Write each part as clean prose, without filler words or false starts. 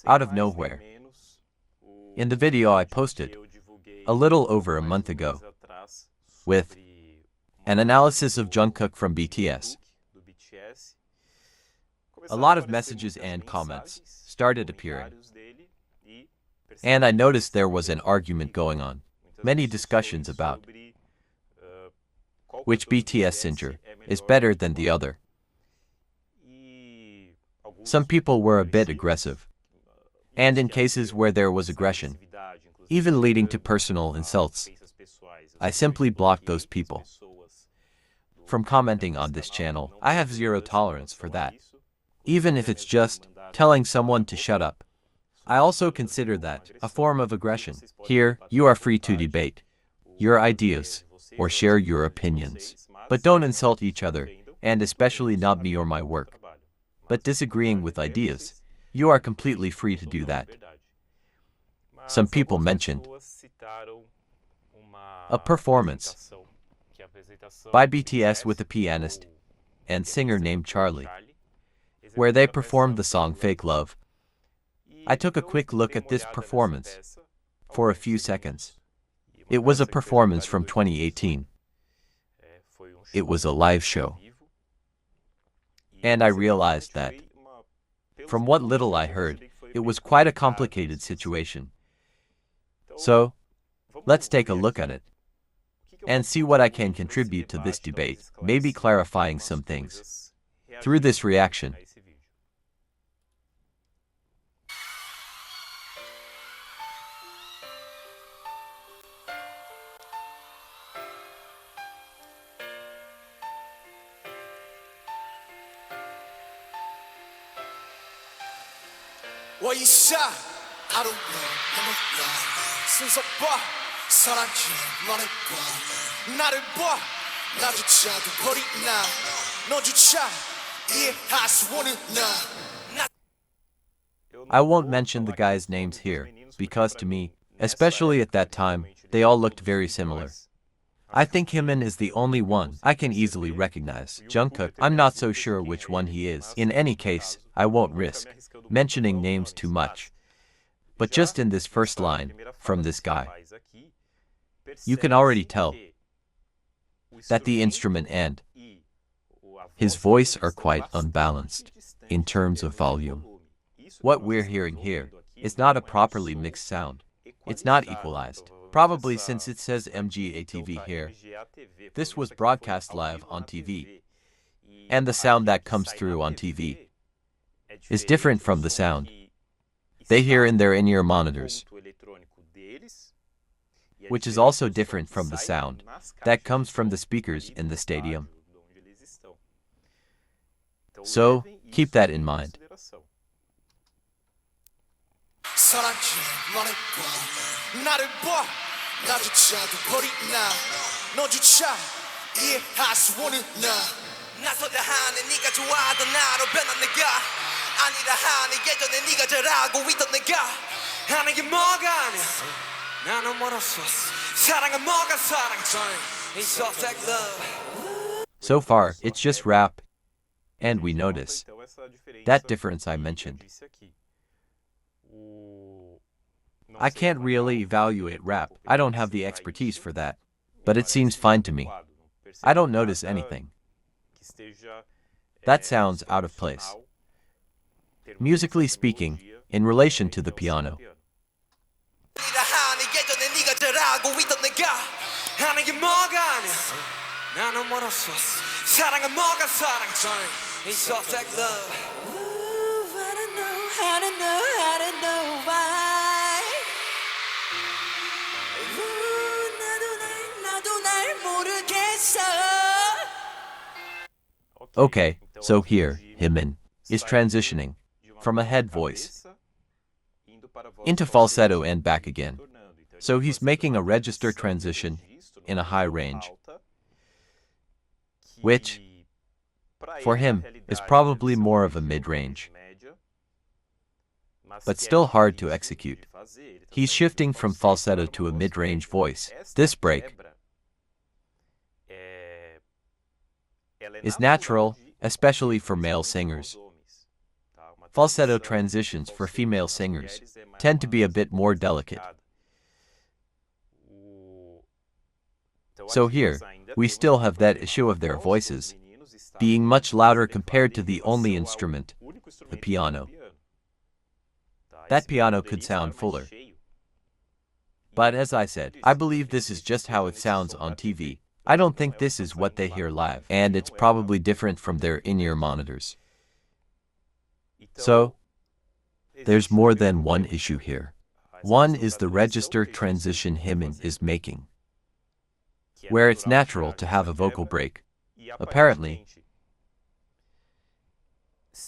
out of nowhere. In the video I posted a little over a month ago with an analysis of Jungkook from BTS, a lot of messages and comments started appearing. And I noticed there was an argument going on, many discussions about which BTS singer is better than the other. Some people were a bit aggressive, and in cases where there was aggression, even leading to personal insults, I simply blocked those people from commenting on this channel. I have zero tolerance for that, even if it's just telling someone to shut up. I also consider that a form of aggression. Here, you are free to debate your ideas or share your opinions, but don't insult each other, and especially not me or my work. But disagreeing with ideas, you are completely free to do that. Some people mentioned a performance by BTS with a pianist and singer named Charlie, where they performed the song Fake Love. I took a quick look at this performance for a few seconds. It was a performance from 2018. It was a live show. And I realized that, from what little I heard, it was quite a complicated situation. So, let's take a look at it and see what I can contribute to this debate, maybe clarifying some things through this reaction. What you say? I don't know. Since I bought, 사랑해 너네 봐. 나를 봐, 나조차도 버리나. 너조차 이해할 수 없는 나. I won't mention the guys' names here, because to me, especially at that time, they all looked very similar. I think Hyman is the only one I can easily recognize. Jungkook, I'm not so sure which one he is. In any case, I won't risk mentioning names too much. But just in this first line, from this guy, you can already tell that the instrument and his voice are quite unbalanced in terms of volume. What we're hearing here is not a properly mixed sound. It's not equalized. Probably since it says MGA-TV here. This was broadcast live on TV. And the sound that comes through on TV is different from the sound they hear in their in-ear monitors, which is also different from the sound that comes from the speakers in the stadium. So, keep that in mind. 나를 봐, 나조차도 버리나. 너조차 이해할 수 없는 나. 나서자 하는 네가 좋아하던 나로 변한 내가 아니라 하는 예전에 네가 잘하고 있던 내가 하는 게 뭐가 아니야. 나는 멀었어. 사랑은 뭐가 사랑이지. It's all fake love. So far, it's just rap, and we notice that difference I mentioned. I can't really evaluate rap. I don't have the expertise for that. But it seems fine to me. I don't notice anything that sounds out of place, musically speaking, in relation to the piano. Okay, so here, Hyman is transitioning from a head voice into falsetto and back again. So he's making a register transition in a high range, which, for him, is probably more of a mid-range, but still hard to execute. He's shifting from falsetto to a mid-range voice. This break is natural, especially for male singers. falsetto transitions for female singers tend to be a bit more delicate. So here, we still have that issue of their voices being much louder compared to the only instrument, the piano. That piano could sound fuller. But as I said, I believe this is just how it sounds on TV. I don't think this is what they hear live, and it's probably different from their in-ear monitors. So, there's more than one issue here. One is the register transition Hybe is making, where it's natural to have a vocal break. Apparently,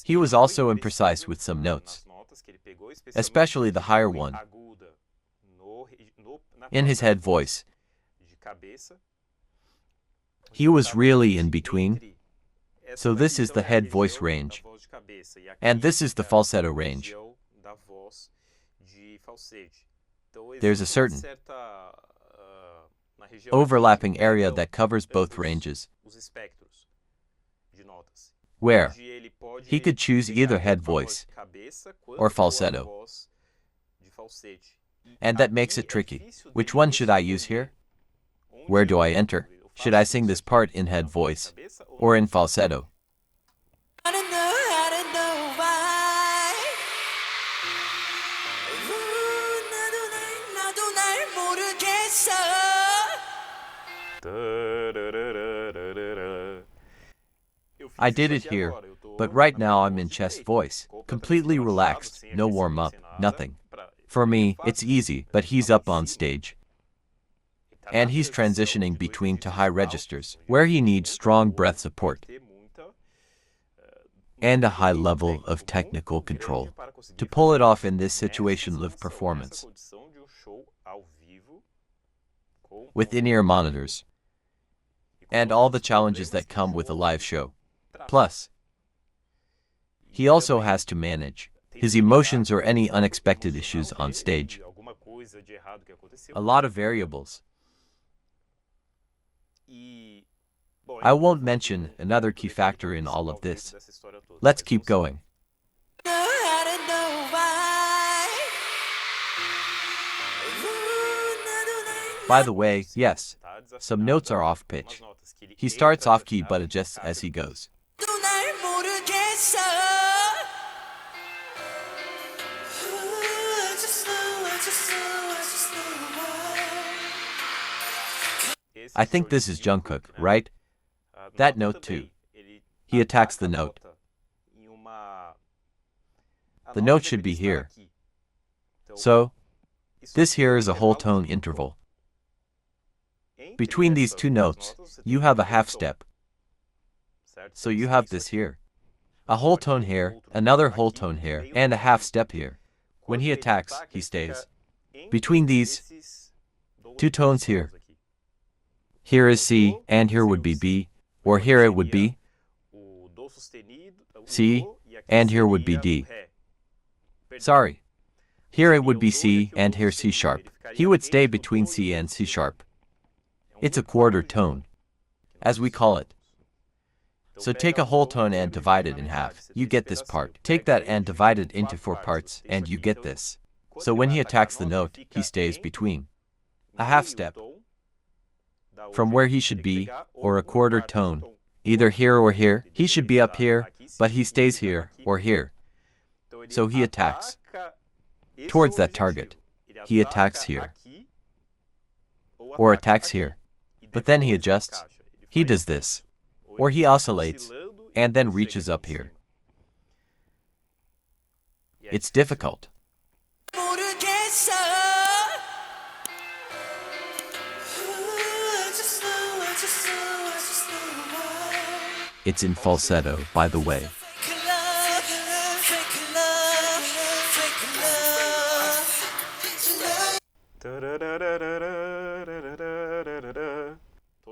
he was also imprecise with some notes, especially the higher one, in his head voice. He was really in between. So this is the head voice range, and this is the falsetto range. There's a certain overlapping area that covers both ranges, where he could choose either head voice or falsetto. And that makes it tricky. Which one should I use here? Where do I enter? Should I sing this part in head voice or in falsetto? I don't know why. 나도 날 모르겠어. I did it here, but right now I'm in chest voice, completely relaxed, no warm-up, nothing. For me, it's easy, but he's up on stage. And he's transitioning between to high registers, where he needs strong breath support and a high level of technical control to pull it off in this situation live performance with in-ear monitors and all the challenges that come with a live show. Plus, he also has to manage his emotions or any unexpected issues on stage. A lot of variables. I won't mention another key factor in all of this. Let's keep going. By the way, yes, some notes are off pitch. He starts off key but adjusts as he goes. I think this is Jungkook, right? That note too. He attacks the note. The note should be here. So, this here is a whole tone interval. Between these two notes, you have a half step. So you have this here. A whole tone here, another whole tone here, and a half step here. When he attacks, he stays between these two tones here. Here is C, and here would be B, or here it would be C, and here would be D. Sorry. Here it would be C, and here C sharp. He would stay between C and C sharp. It's a quarter tone, as we call it. So take a whole tone and divide it in half. You get this part. Take that and divide it into 4 parts, and you get this. So when he attacks the note, he stays between a half step from where he should be, or a quarter tone, either here or here. He should be up here, but he stays here or here. So he attacks towards that target. He attacks here, or attacks here. But then he adjusts. He does this, or he oscillates, and then reaches up here. It's difficult. It's in falsetto, by the way.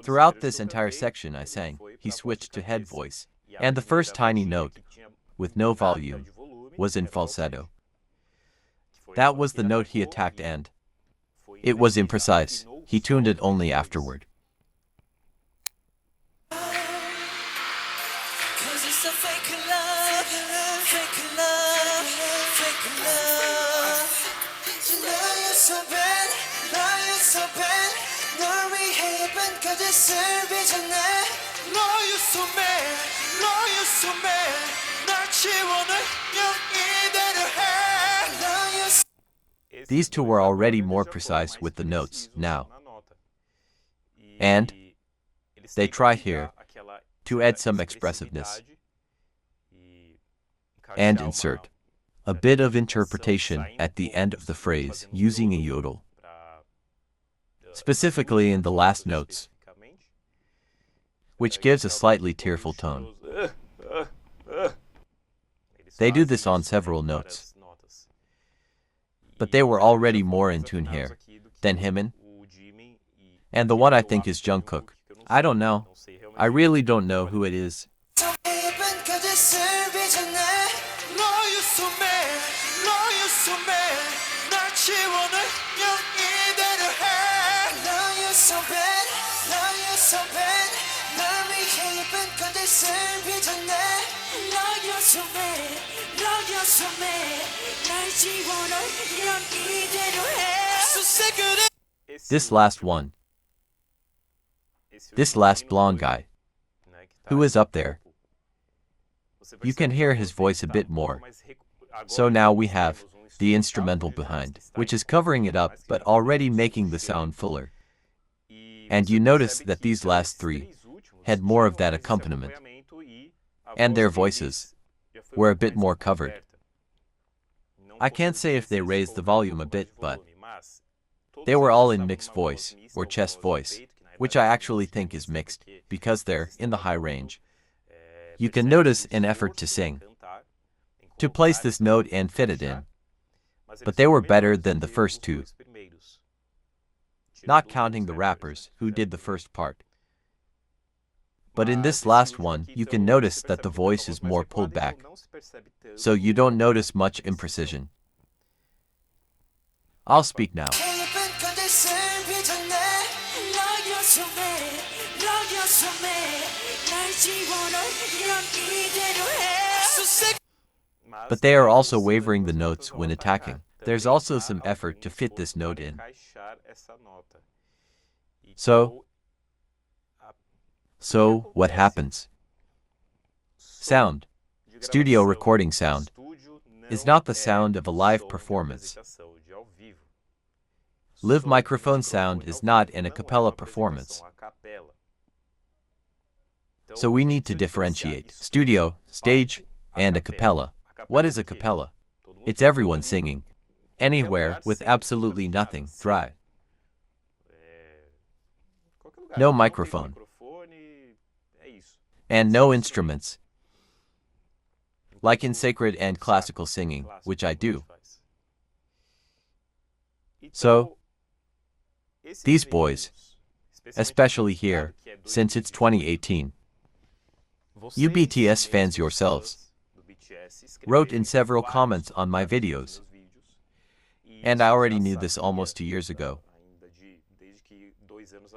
Throughout this entire section I sang, he switched to head voice, and the first tiny note, with no volume, was in falsetto. That was the note he attacked, and it was imprecise. He tuned it only afterward. Fake love, fake love. so bad, love you so bad. 널 위해 예쁜 거짓을 빚었네. Love you so bad, love you so bad. 날 지워내 영 이대로 해. Love you so These two were already more precise with the notes now. And they try here to add some expressiveness and insert a bit of interpretation at the end of the phrase using a yodel, specifically in the last notes, which gives a slightly tearful tone. They do this on several notes, but they were already more in tune here than Hybe, and the one I think is Jungkook. I don't know. I really don't know who it is. 예쁜 거짓을 빚었네. Love you so bad, love you so bad. 날 지워내 영 이대로 해. Love you so bad, love you so bad. 널 위해 예쁜 거짓을 빚었네. Love you so bad, love you so bad. 날 지워내 영 이대로 해. So sick of it. This last one. This last blonde guy, who is up there. You can hear his voice a bit more. So now we have the instrumental behind, which is covering it up but already making the sound fuller. And you notice that these last three had more of that accompaniment, and their voices were a bit more covered. I can't say if they raised the volume a bit, but they were all in mixed voice, or chest voice, which I actually think is mixed, because they're in the high range. You can notice an effort to sing, to place this note and fit it in, but they were better than the first two, not counting the rappers who did the first part. But in this last one, you can notice that the voice is more pulled back, so you don't notice much imprecision. I'll speak now. 예쁜 거짓을 빚었네. Love you so bad, love you so bad. 날 지워내 영 이대로 해. So sick. But they are also wavering the notes when attacking. There's also some effort to fit this note in. So what happens? Sound, studio recording sound, is not the sound of a live performance. Live microphone sound is not an a cappella performance. So we need to differentiate studio, stage, and a cappella. What is a cappella? It's everyone singing, anywhere with absolutely nothing, dry. No microphone. And no instruments. Like in sacred and classical singing, which I do. So, these boys, especially here, since it's 2018, you BTS fans yourselves, wrote in several comments on my videos, and I already knew this almost 2 years ago.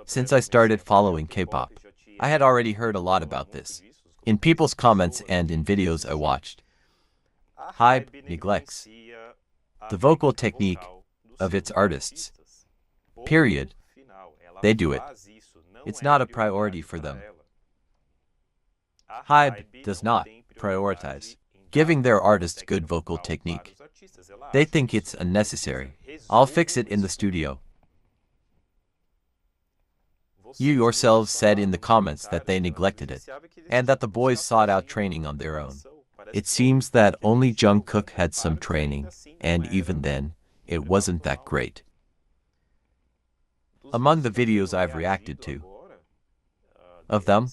Since I started following K-pop, I had already heard a lot about this, in people's comments and in videos I watched. Hybe neglects the vocal technique of its artists. Period. They do it. It's not a priority for them. Hybe does not prioritize giving their artists good vocal technique. They think it's unnecessary. I'll fix it in the studio. You yourselves said in the comments that they neglected it, and that the boys sought out training on their own. It seems that only Jungkook had some training, and even then, it wasn't that great. Among the videos I've reacted to, of them,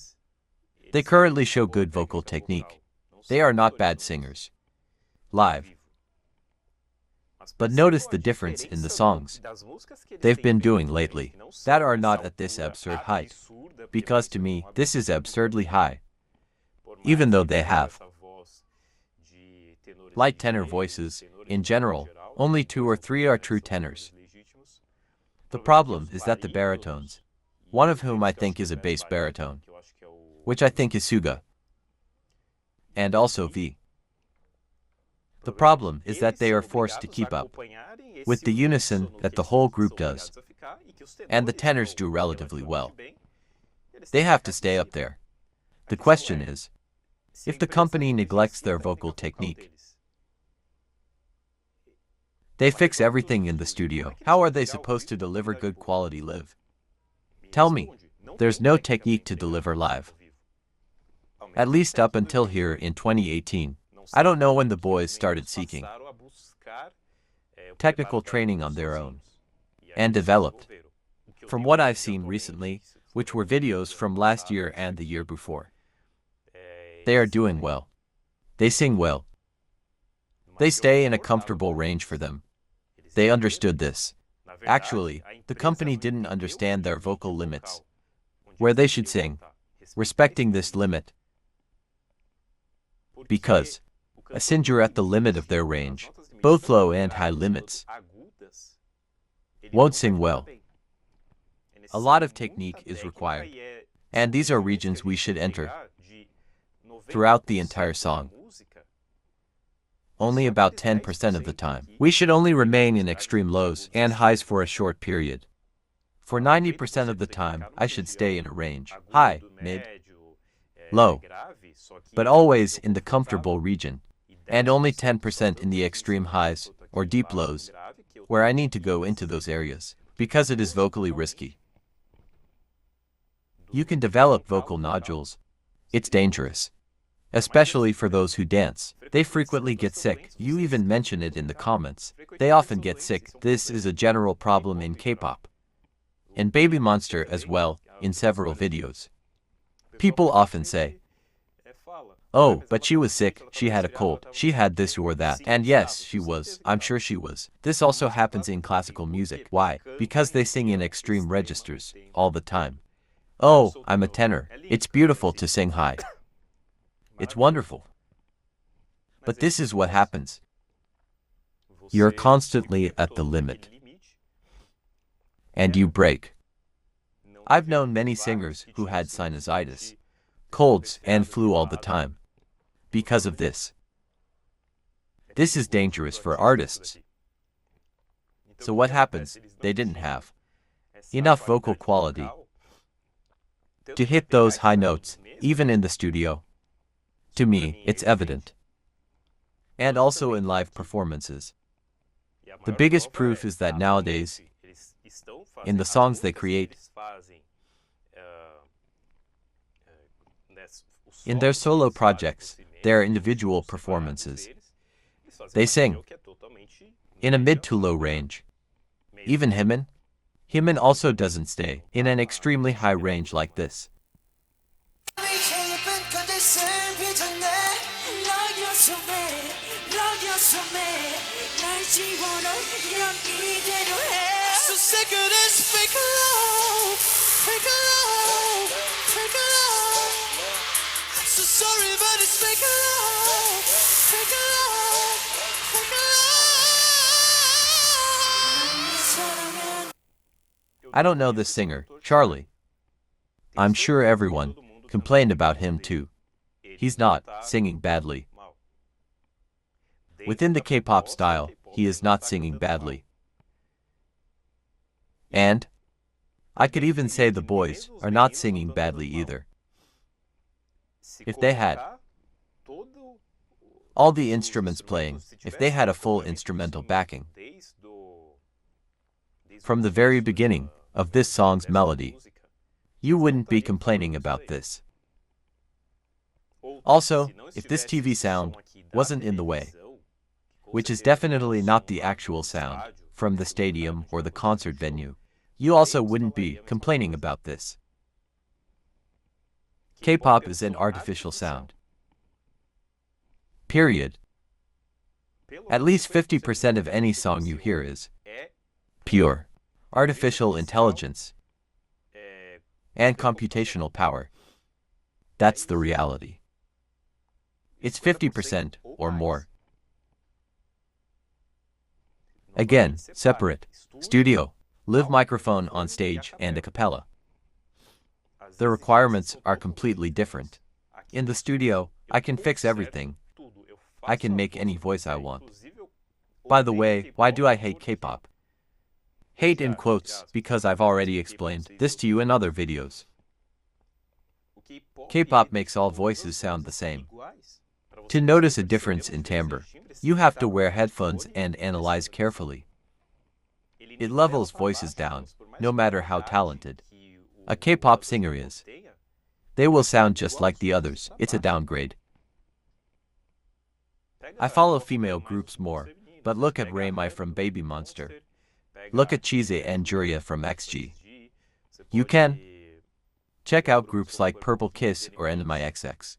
they currently show good vocal technique. They are not bad singers. Live. But notice the difference in the songs they've been doing lately that are not at this absurd height, because to me, this is absurdly high, even though they have light tenor voices. In general, only 2 or 3 are true tenors. The problem is that the baritones, one of whom I think is a bass baritone, which I think is Suga, and also V, The problem is that they are forced to keep up with the unison that the whole group does, and the tenors do relatively well. They have to stay up there. The question is, if the company neglects their vocal technique, they fix everything in the studio, how are they supposed to deliver good quality live? Tell me, there's no technique to deliver live. At least up until here in 2018. I don't know when the boys started seeking technical training on their own and developed. From what I've seen recently, which were videos from last year and the year before, they are doing well. They sing well. They stay in a comfortable range for them. They understood this. Actually, the company didn't understand their vocal limits, where they should sing, respecting this limit. Because a singer at the limit of their range, both low and high limits, won't sing well. A lot of technique is required, and these are regions we should enter throughout the entire song. Only about 10% of the time. We should only remain in extreme lows and highs for a short period. For 90% of the time, I should stay in a range, high, mid, low, but always in the comfortable region, and only 10% in the extreme highs or deep lows, where I need to go into those areas, because it is vocally risky. You can develop vocal nodules. It's dangerous, especially for those who dance. They frequently get sick. You even mention it in the comments. They often get sick. This is a general problem in K-pop. And Baby Monster as well, in several videos. People often say, "Oh, but she was sick, she had a cold, she had this or that." And yes, she was. I'm sure she was. This also happens in classical music. Why? Because they sing in extreme registers all the time. Oh, I'm a tenor. It's beautiful to sing high. It's wonderful. But this is what happens. You're constantly at the limit. And you break. I've known many singers who had sinusitis, colds, and flu all the time because of this. This is dangerous for artists. So what happens? They didn't have enough vocal quality to hit those high notes, even in the studio. To me, it's evident. And also in live performances. The biggest proof is that nowadays, in the songs they create, in their solo projects, their individual performances, they sing in a mid to low range. Even Hyman also doesn't stay in an extremely high range like this. I don't know this singer, Charlie. I'm sure everyone complained about him too. He's not singing badly. Within the K-pop style, he is not singing badly. And I could even say the boys are not singing badly either. If they had all the instruments playing, if they had a full instrumental backing from the very beginning of this song's melody, you wouldn't be complaining about this. Also, if this TV sound wasn't in the way, which is definitely not the actual sound from the stadium or the concert venue, you also wouldn't be complaining about this. K-pop is an artificial sound. Period. At least 50% of any song you hear is pure artificial intelligence and computational power. That's the reality. It's 50% or more. Again, separate, studio, live microphone on stage, and a cappella. The requirements are completely different. In the studio, I can fix everything. I can make any voice I want. By the way, why do I hate K-pop? Hate in quotes, because I've already explained this to you in other videos. K-pop makes all voices sound the same. To notice a difference in timbre, you have to wear headphones and analyze carefully. It levels voices down, no matter how talented a K-pop singer is. They will sound just like the others. It's a downgrade. I follow female groups more, but look at Raymai from Baby Monster. Look at Cheese and Juria from XG. You can check out groups like Purple Kiss or NMIXX.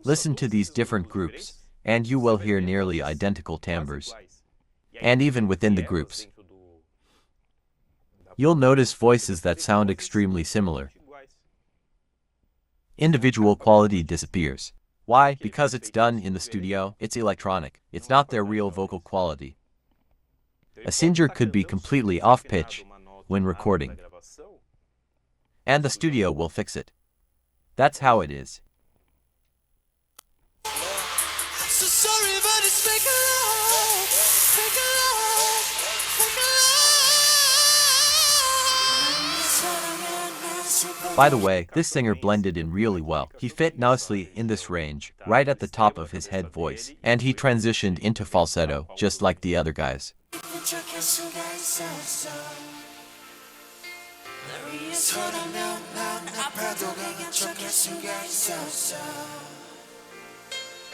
Listen to these different groups, and you will hear nearly identical timbres. And even within the groups, you'll notice voices that sound extremely similar. Individual quality disappears. Why? Because it's done in the studio, it's electronic, it's not their real vocal quality. A singer could be completely off-pitch when recording, and the studio will fix it. That's how it is. So sorry, but it's fake love, fake love, fake love. By the way, this singer blended in really well. He fit nicely in this range, right at the top of his head voice, and he transitioned into falsetto, just like the other guys.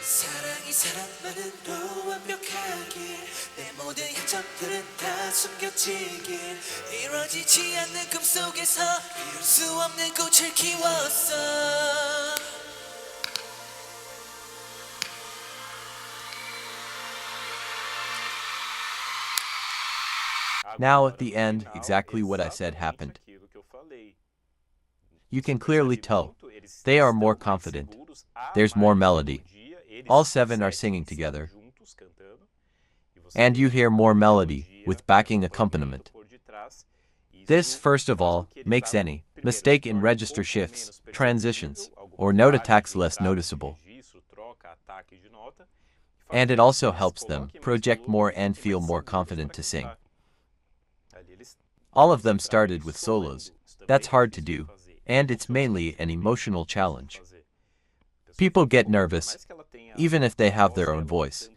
사랑이 사랑만으로 완벽하길 내 모든 약점들은 다 숨겨지길 이루어지지 않는 꿈속에서 이룰 수 없는 꽃을 키웠어. Now at the end, exactly what I said happened. You can clearly tell. They are more confident. There's more melody. All 7 are singing together. And you hear more melody with backing accompaniment. This, first of all, makes any mistake in register shifts, transitions, or note attacks less noticeable. And it also helps them project more and feel more confident to sing. All of them started with solos. That's hard to do, and it's mainly an emotional challenge. People get nervous, even if they have their own voice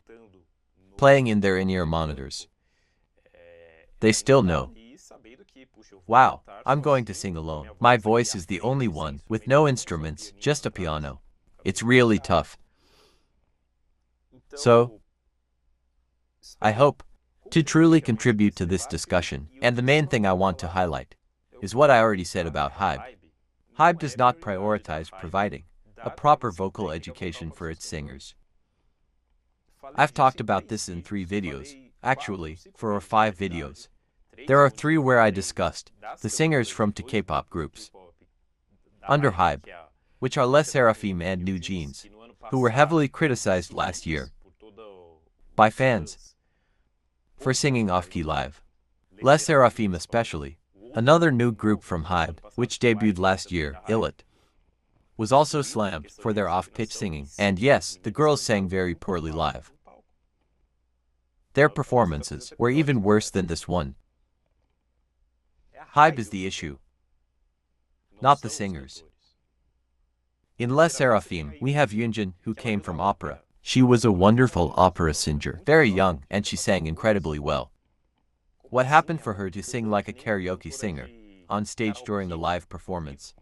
playing in their in-ear monitors. They still know, wow, I'm going to sing alone. My voice is the only one, with no instruments, just a piano. It's really tough. So, I hope to truly contribute to this discussion, and the main thing I want to highlight is what I already said about Hybe. Hybe does not prioritize providing a proper vocal education for its singers. I've talked about this in 3 videos, actually, 4 or 5 videos. There are 3 where I discussed the singers from 2 K-pop groups under Hybe, which are Les Seraphim and New Jeans, who were heavily criticized last year by fans for singing off-key live. Les Seraphim especially, another new group from Hybe, which debuted last year, Illit, was also slammed for their off-pitch singing, and yes, the girls sang very poorly live. Their performances were even worse than this one. Hybe is the issue, not the singers. In Les Seraphim, we have Yoonjin, who came from opera. She was a wonderful opera singer, very young, and she sang incredibly well. What happened for her to sing like a karaoke singer on stage during a live performance?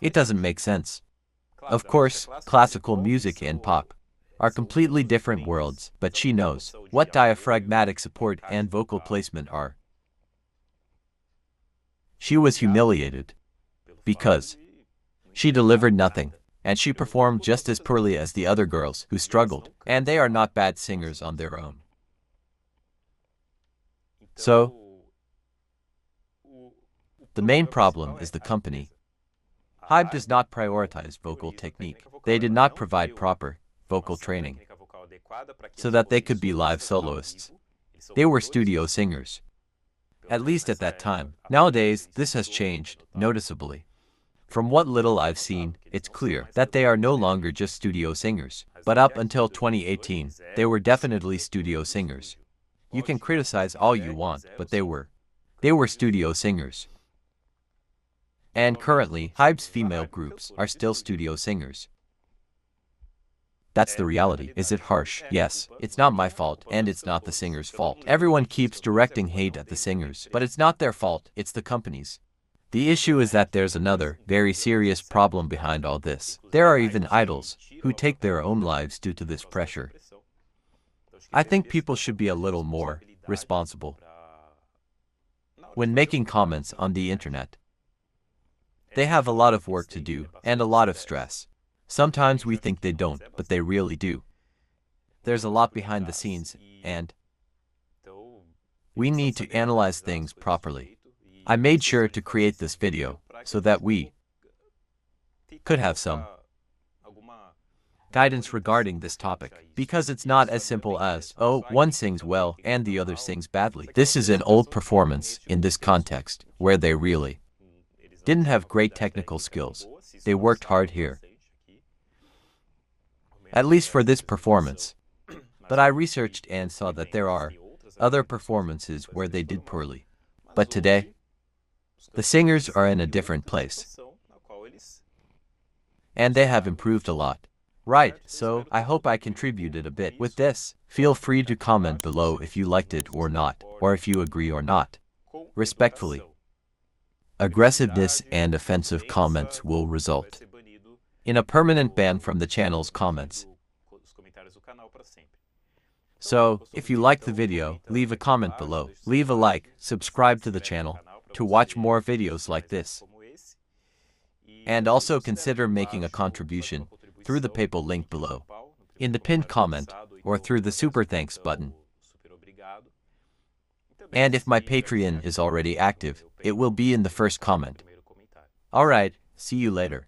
It doesn't make sense. Of course, classical music and pop are completely different worlds, but she knows what diaphragmatic support and vocal placement are. She was humiliated because she delivered nothing, and she performed just as poorly as the other girls who struggled, and they are not bad singers on their own. So, the main problem is the company. Hybe does not prioritize vocal technique. They did not provide proper vocal training so that they could be live soloists. They were studio singers, at least at that time. Nowadays, this has changed noticeably. From what little I've seen, it's clear that they are no longer just studio singers. But up until 2018, they were definitely studio singers. You can criticize all you want, but they were studio singers. And currently, Hybe's female groups are still studio singers. That's the reality. Is it harsh? Yes. It's not my fault, and it's not the singer's fault. Everyone keeps directing hate at the singers, but it's not their fault, it's the company's. The issue is that there's another, very serious problem behind all this. There are even idols who take their own lives due to this pressure. I think people should be a little more responsible when making comments on the internet. They have a lot of work to do and a lot of stress. Sometimes we think they don't, but they really do. There's a lot behind the scenes, and we need to analyze things properly. I made sure to create this video so that we could have some guidance regarding this topic, because it's not as simple as, oh, one sings well and the other sings badly. This is an old performance in this context, where they really didn't have great technical skills. They worked hard here, at least for this performance. But I researched and saw that there are other performances where they did poorly. But today, the singers are in a different place, and they have improved a lot. Right, so I hope I contributed a bit with this. Feel free to comment below if you liked it or not, or if you agree or not. Respectfully. Aggressiveness and offensive comments will result in a permanent ban from the channel's comments. So, if you liked the video, leave a comment below, leave a like, subscribe to the channel to watch more videos like this. And also consider making a contribution through the PayPal link below, in the pinned comment, or through the super thanks button. And if my Patreon is already active, it will be in the first comment. Alright, see you later.